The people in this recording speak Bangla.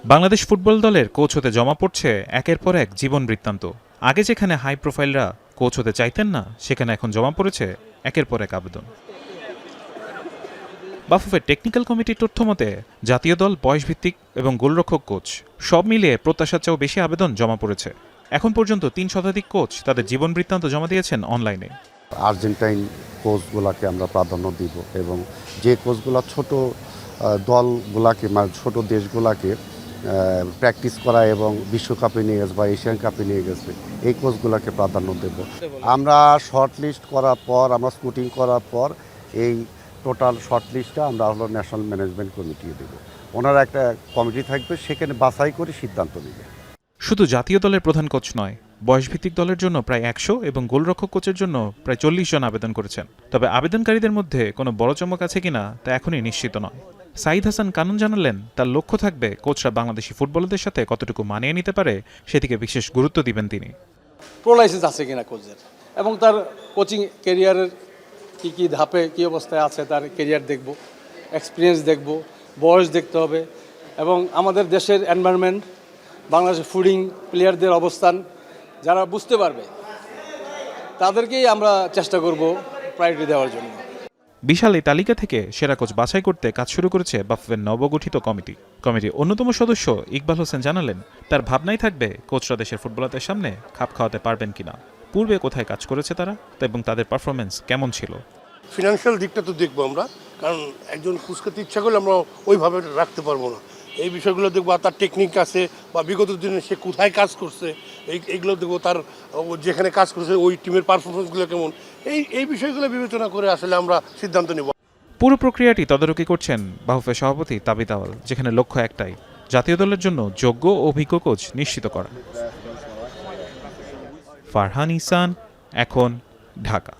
বাংলাদেশ ফুটবল দলের কোচ হতে জমা পড়ছে একের পর এক জীবন বৃত্তান্ত। আগে যেখানে হাই প্রোফাইলরা কোচ হতে চাইতেন না, সেখানে এখন জমা পড়েছে একের পর এক আবেদন। বাফুফের টেকনিক্যাল কমিটির তথ্য মতে জাতীয় দল, বয়সভিত্তিক এবং গোলরক্ষক কোচ সব মিলিয়ে প্রত্যাশার চেয়েও বেশি আবেদন জমা পড়েছে। এখন পর্যন্ত ৩ শতাধিক কোচ তাদের জীবন বৃত্তান্ত জমা দিয়েছেন অনলাইনে। আর্জেন্টাইন কোচগুলোকে আমরা প্রাধান্য দিব এবং যে কোচগুলো ছোট দলগুলাকে মানে ছোট দেশগুলাকে প্র্যাকটিস করা এবং বিশ্বকাপে নিয়ে গেছে বা এশিয়ান কাপে নিয়ে গেছে এই কোচগুলোকে প্রাধান্য দেব। আমরা শর্ট লিস্ট করার পর, আমরা স্কুটিং করার পর এই টোটাল শর্ট লিস্টটা আমরা হলো ন্যাশনাল ম্যানেজমেন্ট কমিটি দেব। ওনারা একটা কমিটি থাকবে, সেখানে বাছাই করে সিদ্ধান্ত নেবে। শুধু জাতীয় দলের প্রধান কোচ নয়, বয়সভিত্তিক দলের জন্য প্রায় ১০০ এবং গোলরক্ষক কোচের জন্য প্রায় ৪০ জন আবেদন করেছেন। তবে আবেদনকারীদের মধ্যে কোনো বড় চমক আছে কিনা তা এখনই নিশ্চিত নয়। সাইদ হাসান কানুন জানালেন, তার লক্ষ্য থাকবে কোচরা বাংলাদেশি ফুটবলারদের সাথে কতটুকু মানিয়ে নিতে পারে সেদিকে বিশেষ গুরুত্ব দিবেন তিনি। প্রো লাইসেন্স আছে কিনা কোচের, এবং তার কোচিং ক্যারিয়ারের কী ধাপে কী অবস্থায় আছে তার ক্যারিয়ার দেখব, এক্সপিরিয়েন্স দেখব, বয়স দেখতে হবে, এবং আমাদের দেশের এনভায়রনমেন্ট, বাংলাদেশের ফুডিং প্লেয়ারদের অবস্থান যারা বুঝতে পারবে তাদেরকেই আমরা চেষ্টা করব প্রায়োরিটি দেওয়ার জন্য। বিশাল এই তালিকা থেকে সেরা কোচ বাছাই করতে কাজ শুরু করেছে বাফুফের নবগঠিত কমিটির অন্যতম সদস্য ইকবাল হোসেন জানালেন, তার ভাবনাই থাকবে কোচরা দেশের ফুটবলারদের সামনে খাপ খাওয়াতে পারবেন কিনা, পূর্বে কোথায় কাজ করেছে তারা এবং তাদের পারফরমেন্স কেমন ছিল। ফিনান্সিয়াল দিকটা তো দেখবো আমরা, কারণ একজন কোচ করতে ইচ্ছা করলে আমরা ওইভাবে রাখতে পারবো না। এই বিষয়গুলো দেখবো, তার টেকনিক আছে বা বিগত দিনে সে কোথায় কাজ করছে এইগুলো দেখবো, তার যেখানে কাজ করছে ওই টিমের পারফরমেন্সগুলো কেমন, এই বিষয়গুলো বিবেচনা করে আসলে আমরা সিদ্ধান্ত নেব। পুরো প্রক্রিয়াটি তদারকি করছেন বাফুফের সভাপতি তাবিদ আওয়াল, যেখানে লক্ষ্য একটাই, জাতীয় দলের জন্য যোগ্য ও অভিজ্ঞ কোচ নিশ্চিত করা। ফারহান ইহসান, এখন, ঢাকা।